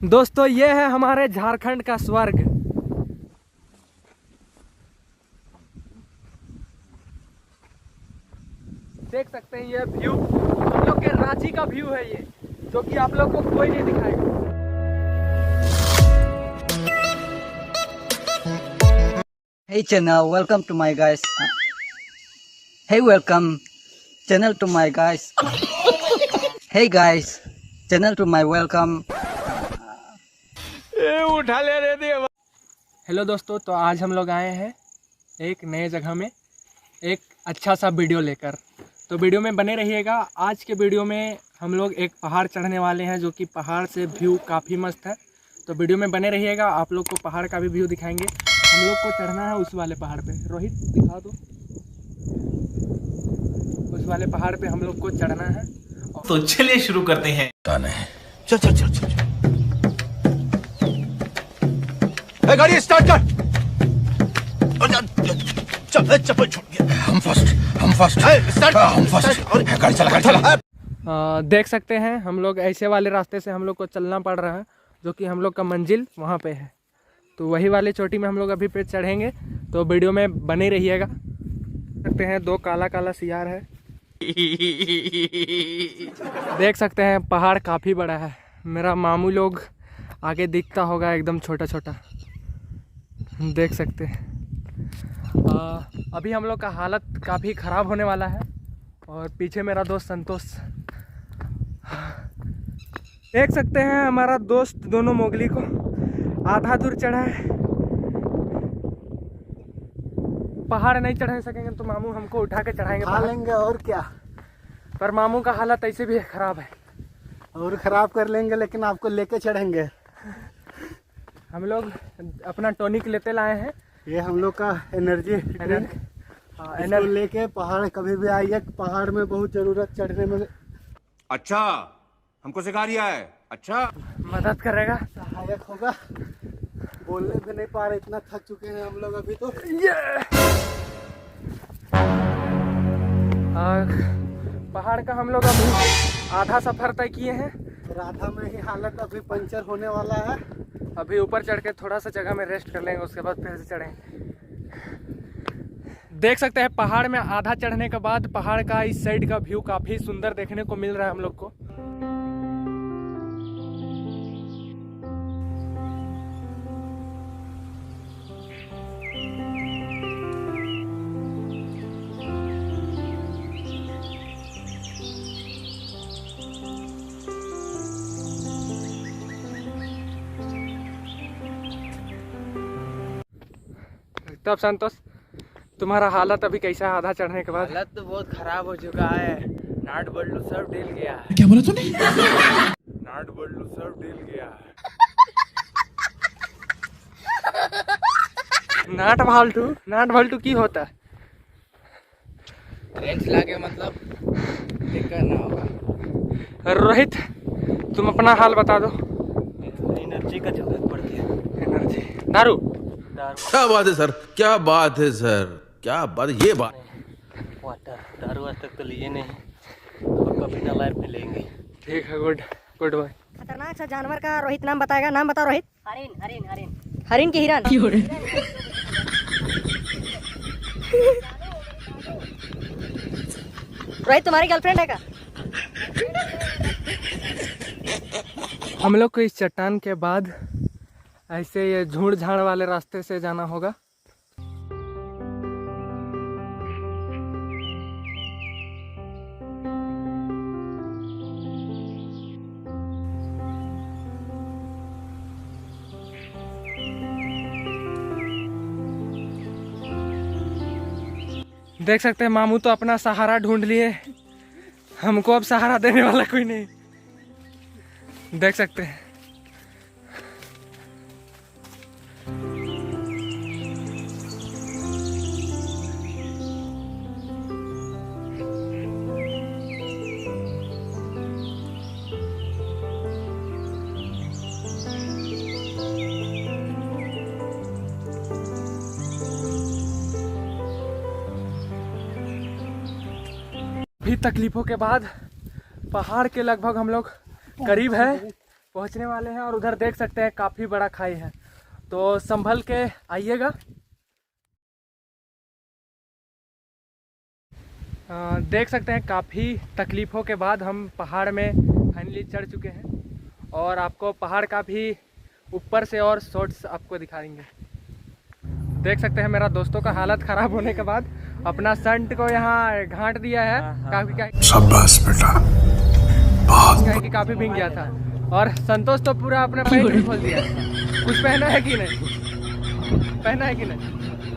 दोस्तों ये है हमारे झारखंड का स्वर्ग। देख सकते हैं ये व्यू हम लोग के रांची का व्यू है ये, जो कि आप लोग को कोई नहीं दिखाएगा। Hey channel, welcome to my guys. Hey welcome channel to my guys. Hey guys, channel to my welcome. उठा ले रे देवा। हेलो दोस्तों, तो आज हम लोग आए हैं एक नए जगह में एक अच्छा सा वीडियो लेकर। तो वीडियो में बने रहिएगा। आज के वीडियो में हम लोग एक पहाड़ चढ़ने वाले हैं, जो कि पहाड़ से व्यू काफ़ी मस्त है। तो वीडियो में बने रहिएगा, आप लोग को पहाड़ का भी व्यू दिखाएंगे। हम लोग को चढ़ना है उस वाले पहाड़ पे। रोहित दिखा दो, उस वाले पहाड़ पे हम लोग को चढ़ना है। तो चलिए शुरू करते हैं। चल चल चल चल गाड़ी स्टार्ट कर। चल चप्पल छूट गया। हम फर्स्ट गाड़ी चला। देख सकते हैं हम लोग ऐसे वाले रास्ते से हम लोग को चलना पड़ रहा है, जो कि हम लोग का मंजिल वहाँ पे है। तो वही वाले चोटी में हम लोग अभी पे चढ़ेंगे, तो वीडियो में बने रहिएगा। सकते हैं दो काला काला सियार है। देख सकते हैं पहाड़ काफ़ी बड़ा है। मेरा मामू लोग आगे दिखता होगा, एकदम छोटा छोटा देख सकते हैं। अभी हम लोग का हालत काफ़ी ख़राब होने वाला है। और पीछे मेरा दोस्त संतोष, देख सकते हैं हमारा दोस्त दोनों मोगली को आधा दूर चढ़ा है। पहाड़ नहीं चढ़ सकेंगे तो मामू हमको उठा के चढ़ाएंगे, खा लेंगे और क्या। पर मामू का हालत ऐसे भी ख़राब है। और ख़राब कर लेंगे, लेकिन आपको लेके चढ़ेंगे। हम लोग अपना टॉनिक लेते लाए हैं। ये हम लोग का एनर्जी ड्रिंक लेके पहाड़ कभी भी आइए, पहाड़ में बहुत ज़रूरत चढ़ने में। अच्छा, हमको सिखा रिया है। अच्छा, मदद करेगा, सहायक होगा। बोलने भी नहीं पा रहे, इतना थक चुके हैं हम लोग अभी। तो पहाड़ का हम लोग अभी आधा सफ़र तय किए हैं। राधा में ही हालत अभी पंचर होने वाला है। अभी ऊपर चढ़ के थोड़ा सा जगह में रेस्ट कर लेंगे, उसके बाद फिर से चढ़ेंगे। देख सकते हैं पहाड़ में आधा चढ़ने के बाद पहाड़ का इस साइड का व्यू काफ़ी सुंदर देखने को मिल रहा है हम लोग को। तब संतोष, तुम्हारा हालत अभी कैसा है आधा चढ़ने के बाद? हालत तो बहुत खराब हो चुका है। नाट बल्लू सब ढील गया है। क्या बोला तूने? नाट बल्लू सब ढील गया है। नाट भाल्टू की होता है? रेंच लाके मतलब ठीक करना होगा। रोहित, तुम अपना हाल बता दो। एनर्जी का जरूरत पड़ती है। एनर्जी, दारू। क्या बात है सर, क्या बात है सर, क्या बात है। ये बात वाटर, दारू आज तक तो लिए नहीं और कभी ना लाइफ में लेंगे। ठीक है, गुड बॉय। खतरनाक सा जानवर का रोहित नाम बताएगा। नाम बताओ रोहित। हरिन हरिन हरिन हरिन की हिरन। रोहित तुम्हारी गर्लफ्रेंड है क्या? हम लोग को इस चट्टान के बाद ऐसे ये झूड़ झाड़ वाले रास्ते से जाना होगा। देख सकते हैं मामू तो अपना सहारा ढूंढ लिए, हमको अब सहारा देने वाला कोई नहीं। देख सकते हैं भी तकलीफों के बाद पहाड़ के लगभग हम लोग करीब है। पहुंचने वाले हैं। और उधर देख सकते हैं काफ़ी बड़ा खाई है, तो संभल के आइएगा। देख सकते हैं काफ़ी तकलीफ़ों के बाद हम पहाड़ में फाइनली चढ़ चुके हैं और आपको पहाड़ का भी ऊपर से और शॉट्स आपको दिखाएंगे। देख सकते हैं मेरा दोस्तों का हालत ख़राब होने के बाद अपना शर्ट को यहाँ घाट दिया है। काफ़ी शाबाश बेटा, कि काफ़ी भीग गया था। और संतोष तो पूरा अपना पैंट भी खोल दिया। कुछ पहना है कि नहीं? पहना है कि नहीं?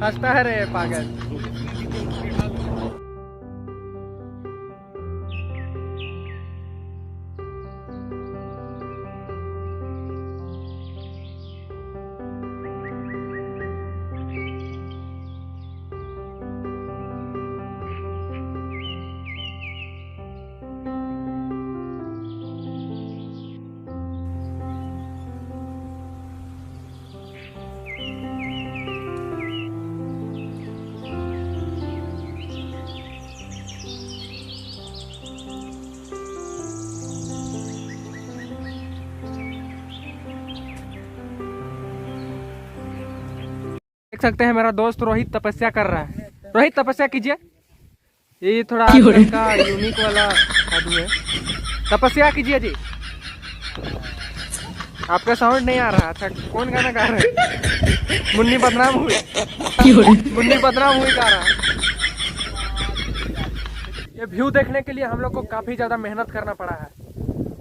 हंसता है रे पागल। देख सकते हैं मेरा दोस्त रोहित तपस्या कर रहा है। रोहित तपस्या कीजिए। ये थोड़ा आजकल का यूनिक वाला जादू है। तपस्या कीजिए जी। आपका साउंड नहीं आ रहा। अच्छा, कौन गाना गा रहा है? मुन्नी बदनाम हुई। मुन्नी बदनाम हुई गा रहा है। ये व्यू देखने के लिए हम लोग को काफ़ी ज़्यादा मेहनत करना पड़ा है।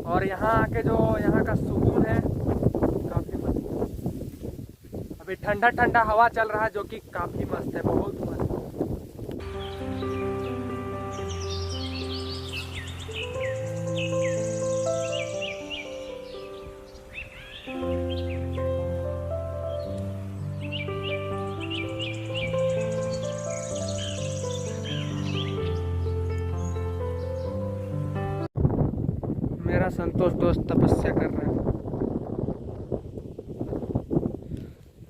और यहाँ आके जो यहाँ का सुकून है काफ़ी मस्त। अभी ठंडा ठंडा हवा चल रहा है जो कि काफ़ी मस्त है, बहुत मस्त। मेरा संतोष दोस्त तपस्या कर रहा है।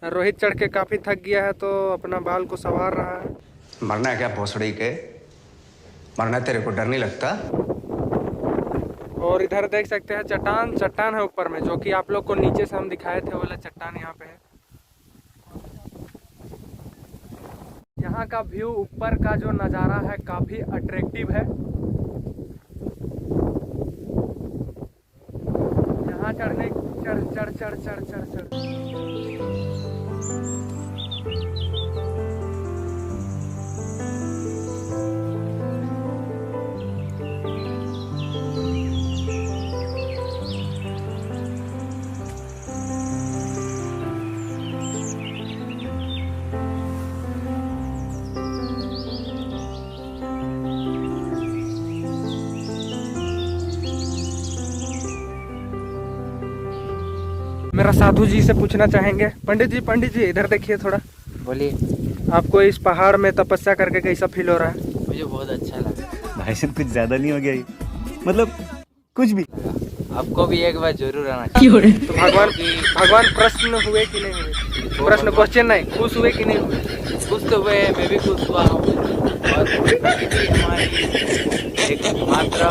रोहित चढ़ के काफी थक गया है तो अपना बाल को संवार रहा है। मरना है क्या भोसड़ी के? मरना तेरे को डर नहीं लगता? और इधर देख सकते हैं चट्टान है ऊपर में, जो कि आप लोग को नीचे से हम दिखाए थे वाला चट्टान यहाँ पे है। यहाँ का व्यू ऊपर का जो नज़ारा है काफी अट्रैक्टिव है। यहाँ चढ़ने चढ़ मेरा साधु जी से पूछना चाहेंगे। पंडित जी इधर देखिए थोड़ा। बोलिए। आपको इस पहाड़ में तपस्या करके कैसा फील हो रहा है? मुझे बहुत अच्छा लगा। भाई साहब कुछ ज्यादा नहीं हो गया ये? मतलब कुछ भी। आपको भी एक बार जरूर आना चाहिए। तो भगवान प्रश्न हुए कि नहीं हुए? प्रश्न क्वेश्चन नहीं, खुश हुए कि नहीं हुए? खुश तो हुए, मैं भी खुश हुआ हूँ। और हमारी एक मात्रा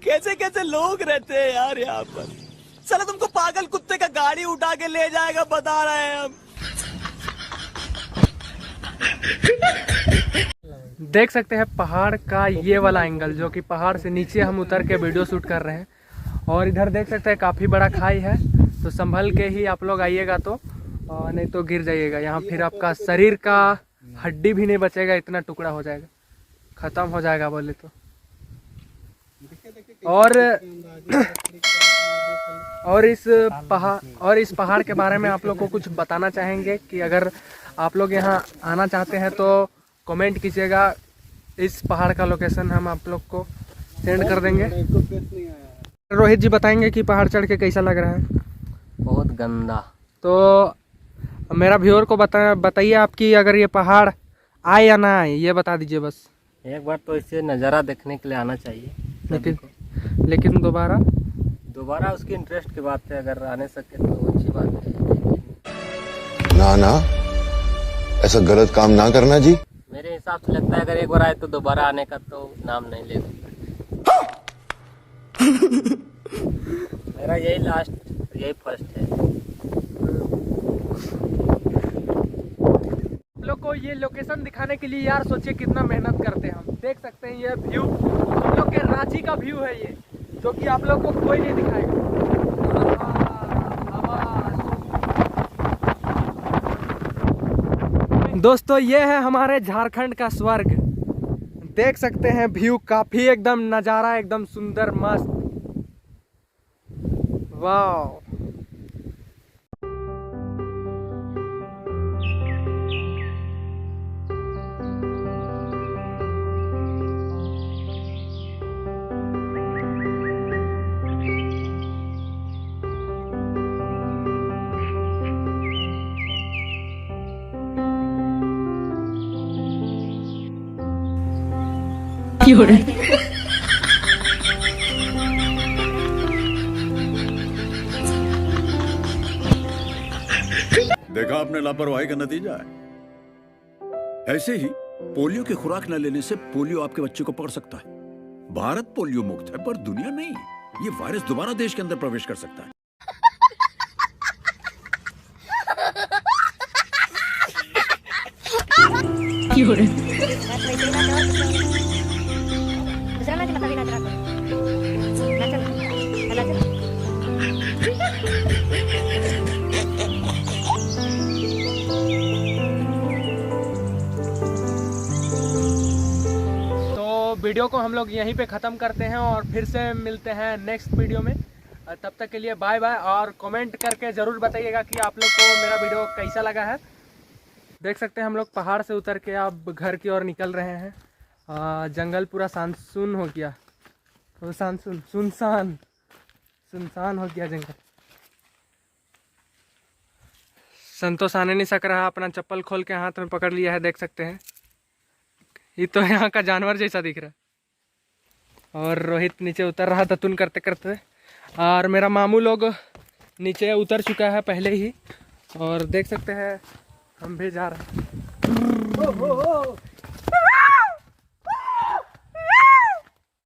कैसे कैसे लोग रहते हैं यार यहाँ पर। साला तुमको पागल कुत्ते का गाड़ी उठा के ले जाएगा बता रहे हैं हम। देख सकते हैं पहाड़ का ये वाला एंगल, जो कि पहाड़ से नीचे हम उतर के वीडियो शूट कर रहे हैं। और इधर देख सकते हैं काफ़ी बड़ा खाई है, तो संभल के ही आप लोग आइएगा, तो नहीं तो गिर जाइएगा। यहाँ फिर आपका शरीर का हड्डी भी नहीं बचेगा, इतना टुकड़ा हो जाएगा, ख़त्म हो जाएगा बोले तो। और इस पहाड़ के बारे में आप लोग को कुछ बताना चाहेंगे कि अगर आप लोग यहाँ आना चाहते हैं तो कमेंट कीजिएगा। इस पहाड़ का लोकेशन हम आप लोग को सेंड कर देंगे। रोहित जी बताएंगे कि पहाड़ चढ़ के कैसा लग रहा है? बहुत गंदा। तो मेरा व्यूअर को बताइए आपकी अगर ये पहाड़ आए या ना आए, ये बता दीजिए बस। एक बार तो इसे नज़ारा देखने के लिए आना चाहिए, लेकिन दोबारा उसकी इंटरेस्ट की बात है। अगर आने सके तो अच्छी बात है। ना ना, ऐसा गलत काम ना करना जी। मेरे हिसाब से लगता है अगर एक बार आए तो दोबारा आने का तो नाम नहीं ले सकता। मेरा यही लास्ट, यही फर्स्ट है। आप लोग को ये लोकेशन दिखाने के लिए यार सोचिए कितना मेहनत करते हैं हम। देख सकते हैं ये व्यू हम लोग के रांची का व्यू है ये, जो कि आप लोग को कोई नहीं दिखाएगा। दोस्तों ये है हमारे झारखंड का स्वर्ग। देख सकते हैं व्यू काफी एकदम नज़ारा एकदम सुंदर मस्त। वाह। देखा आपने लापरवाही का नतीजा है। ऐसे ही पोलियो की खुराक न लेने से पोलियो आपके बच्चे को पकड़ सकता है। भारत पोलियो मुक्त है पर दुनिया नहीं। ये वायरस दोबारा देश के अंदर प्रवेश कर सकता है। वीडियो को हम लोग यहीं पे ख़त्म करते हैं और फिर से मिलते हैं नेक्स्ट वीडियो में। तब तक के लिए बाय बाय। और कमेंट करके ज़रूर बताइएगा कि आप लोग को मेरा वीडियो कैसा लगा है। देख सकते हैं हम लोग पहाड़ से उतर के अब घर की ओर निकल रहे हैं। जंगल पूरा सुनसान हो गया, सुनसान हो गया जंगल। संतोष आने नहीं सक रहा, अपना चप्पल खोल के हाथ में पकड़ लिया है। देख सकते हैं ये तो यहाँ का जानवर जैसा दिख रहा है। और रोहित नीचे उतर रहा दतुन करते करते, और मेरा मामू लोग नीचे उतर चुका है पहले ही। और देख सकते हैं हम भी जा रहे हैं।